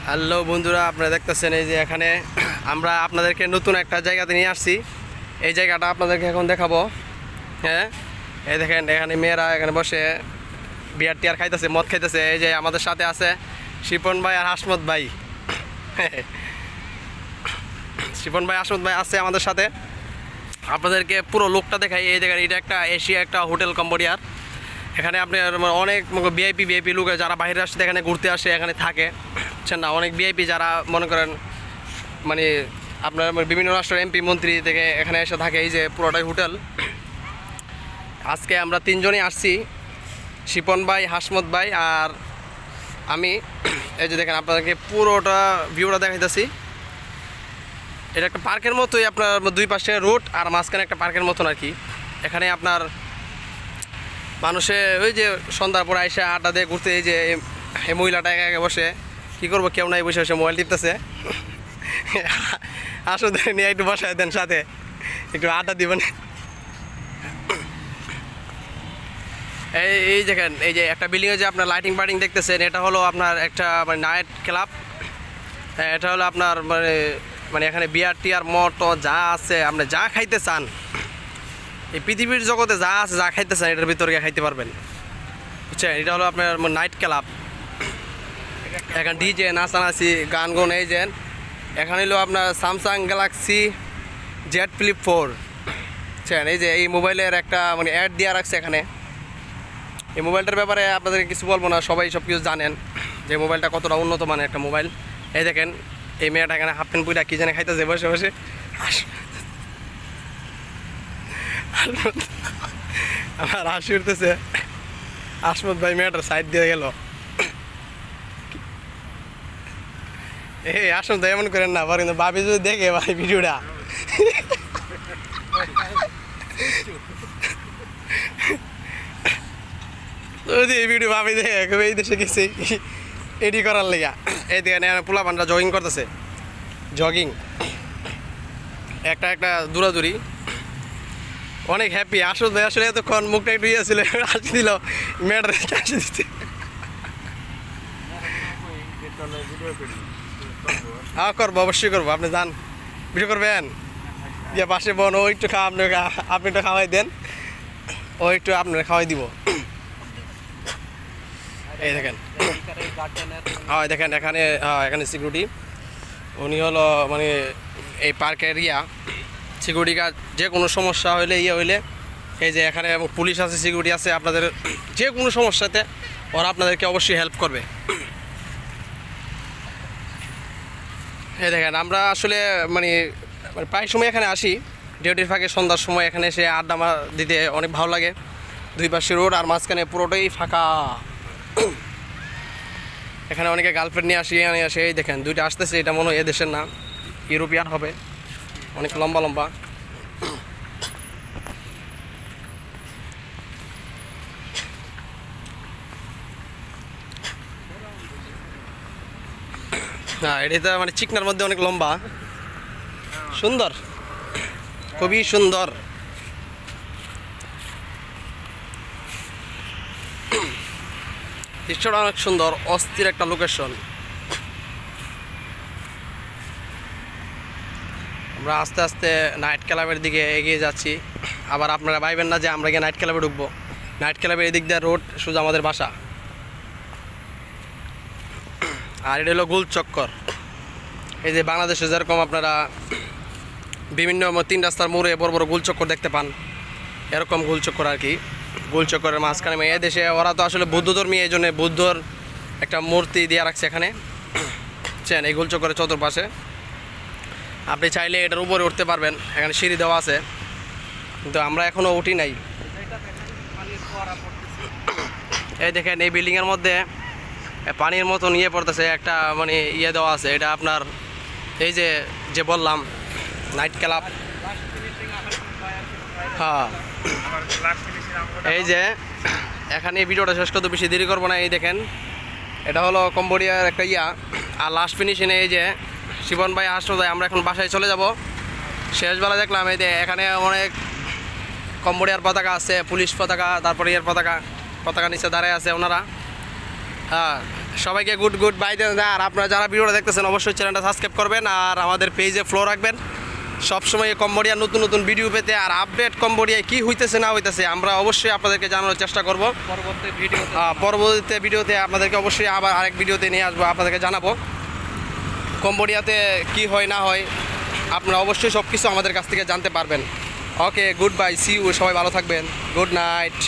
Hello বন্ধুরা, আপনারা দেখতেছেন এই যে এখানে আমরা আপনাদেরকে নতুন একটা জায়গাতে নিয়ে আসছি। এই জায়গাটা আপনাদেরকে এখন দেখাবো। হ্যাঁ, এই দেখেন এখানে মেয়েরা এখানে বসে বিয়ার টিয়ার খাইতেছে, মদ খাইতেছে। এই যে আমাদের সাথে আছে শিপন ভাই আর হাসমত ভাই। শিপন ভাই, হাসমত ভাই আছে আমাদের সাথে। আপনাদেরকে পুরো লোকটা দেখাই। এই দেখেন, এটা একটা এশিয়া একটা হোটেল কম্বোডিয়ার। এখানে আপনি অনেক ভিআইপি লোক যারা বাইরে আসছে এখানে ঘুরতে আসে, এখানে থাকে বুঝছেন না। অনেক ভিআইপি যারা মনে করেন মানে আপনার বিভিন্ন রাষ্ট্রের এমপি মন্ত্রী থেকে এখানে এসে থাকে। এই যে পুরোটাই হোটেল। আজকে আমরা তিনজনই আসছি, শিপন ভাই, হাসমত ভাই আর আমি। এই যে দেখেন আপনাদেরকে পুরোটা ভিউটা দেখাইতেছি। এটা একটা পার্কের মতোই, আপনার দুই পাশে রোড আর মাঝখানে একটা পার্কের মতন আর কি। এখানে আপনার মানুষে ওই যে সন্ধ্যার পরে আইসা আড্ডা দিয়ে ঘুরতে। এই যে এই মহিলাটা একা একা বসে, কী করবো, কেউ নাই, বসে বসে মোবাইল টিপতেছে। আসলে নিয়ে একটু বসায় দেন, সাথে একটু আড্ডা দিবেন। এই দেখেন, এই যে একটা বিল্ডিংয়ে যে আপনার লাইটিং পাইটিং দেখতেছেন, এটা হলো আপনার একটা মানে নাইট ক্লাব। এটা হলো আপনার মানে এখানে বিয়ার টিয়ার মদ যা আছে, আপনি যা খাইতে চান, এই পৃথিবীর জগতে যা আছে, যা খাইতে চান এটার ভিতরে খাইতে পারবেন বুঝছেন। এটা হলো আপনার নাইট ক্লাব। এখানে ডিজে, নাচানাচি, গান গান। এই যে এখানে হলো আপনার স্যামসাং গ্যালাক্সি জেড ফ্লিপ 4 বুঝছেন। এই যে এই মোবাইলের একটা মানে অ্যাড দেওয়া রাখছে এখানে। এই মোবাইলটার ব্যাপারে আপনাদেরকে কিছু বলবো না, সবাই সব কিছু জানেন যে মোবাইলটা কতটা উন্নত মানের একটা মোবাইল। এই দেখেন এই মেয়েটা এখানে হাফ প্যান্ট পুইরা কী জানে খাইতেছে বসে বসে। আমার হাসি উঠতেছে। হাসমত ভাই মেয়েটার সাইড দিয়ে গেল। এই হাসমত ভাই এমন করেন না, কিন্তু ভাবি যদি দেখে ভাই ভিডিওটা, যদি এই ভিডিও ভাবি দেখে এই দেশে গেছে এডি করার লেগা। এই দেখেন পোলা পান্ডা জগিং করতেছে, জগিং একটা একটা দূরাদূরি, অনেক হ্যাপি। আসল ভাই আসলে এতক্ষণ মুখটা একটু ইয়ে ছিল, হাসি দিল, মেয়েটার হাসি দিচ্ছে। হ্যাঁ করবো, অবশ্যই করবো। আপনি যান, ভিডিও করবেন, গিয়ে পাশে বোন, ও একটু খাওয়া, আপনি একটু খাওয়াই দেন, ও একটু আপনার খাওয়াই দিব। এই দেখেন, হ্যাঁ দেখেন এখানে, হ্যাঁ এখানে সিকিউরিটি, উনি হলো মানে এই পার্কের সিকিউরিটি গার্ড। যে কোনো সমস্যা হইলে হইলে এই যে এখানে পুলিশ আছে, সিকিউরিটি আছে, আপনাদের যে কোনো সমস্যাতে ওরা আপনাদেরকে অবশ্যই হেল্প করবে। এই দেখেন আমরা আসলে মানে প্রায় সময় এখানে আসি, ডিউটির ফাঁকে সন্ধ্যার সময় এখানে এসে আড্ডা দিতে অনেক ভালো লাগে। দুই পাশে রোড আর মাঝখানে পুরোটাই ফাঁকা। এখানে অনেকে গার্লফ্রেন্ড নিয়ে আসে। এই দেখেন দুইটা আসতেছে, এটা মনে হয় এদেশের না, ইউরোপিয়ান হবে, অনেক লম্বা লম্বা। হ্যাঁ, এটা মানে চিকনার মধ্যে অনেক লম্বা, সুন্দর, খুবই সুন্দর। দৃশ্যটা অনেক সুন্দর, অস্থির একটা লোকেশন। আমরা আস্তে আস্তে নাইট ক্লাবের দিকে এগিয়ে যাচ্ছি। আবার আপনারা ভাইবেন না যে আমরা গিয়ে নাইট ক্লাবে ঢুকবো। নাইট ক্লাবের এদিক দিয়ে রোড সোজা আমাদের বাসা। আর এটা হলো গোল চক্কর। এই যে বাংলাদেশে যেরকম আপনারা বিভিন্ন 3 রাস্তার মোড়ে বড় বড় গোল চক্কর দেখতে পান, এরকম গোল চক্কর আর কি। গোল চক্করের মাঝখানে এই দেশে ওরা তো আসলে বৌদ্ধ ধর্মী, এই জন্য বৌদ্ধর একটা মূর্তি দিয়ে রাখছে এখানে বুঝছেন। এই গোল চক্করের চতুর্পাশে আপনি চাইলে এটার উপরে উঠতে পারবেন, এখানে সিঁড়ি দেওয়া আছে, কিন্তু আমরা এখনও উঠি নাই। এই দেখেন এই বিল্ডিংয়ের মধ্যে পানির মতন পড়তেছে, একটা মানে দেওয়া আছে। এটা আপনার এই যে বললাম নাইট ক্লাব। হ্যাঁ, এই যে এখানে এই ভিডিওটা শেষ করতে বেশি দেরি করবো না। এই দেখেন এটা হলো কম্বোডিয়ার একটা আর লাস্ট ফিনিশিংয়ে এই যে শিবন ভাই, হাসমত ভাই, আমরা এখন বাসায় চলে যাব। শেষবেলা দেখলাম এই যে এখানে অনেক কম্বোডিয়ার পতাকা আছে, পুলিশ পতাকা, তারপরে পতাকা নিচে দাঁড়ায় আছে ওনারা। হ্যাঁ, সবাইকে গুড গুড বাই দেন। আর আপনারা যারা ভিডিওটা দেখতেছেন অবশ্যই চ্যানেলটা সাবস্ক্রাইব করবেন আর আমাদের পেজে ফলো রাখবেন সবসময় কম্বোডিয়ার নতুন নতুন ভিডিও পেতে। আর আপডেট কম্বোডিয়ায় কী হইতেছে না হইতেছে আমরা অবশ্যই আপনাদেরকে জানানোর চেষ্টা করব পরবর্তী ভিডিওতে আপনাদেরকে অবশ্যই আবার আরেক ভিডিওতে নিয়ে আসবো, আপনাদেরকে জানাবো কম্বোডিয়াতে কি হয় না হয়। আপনারা অবশ্যই সব কিছু আমাদের কাছ থেকে জানতে পারবেন। ওকে, গুড বাই, সি ইউ, সবাই ভালো থাকবেন, গুড নাইট।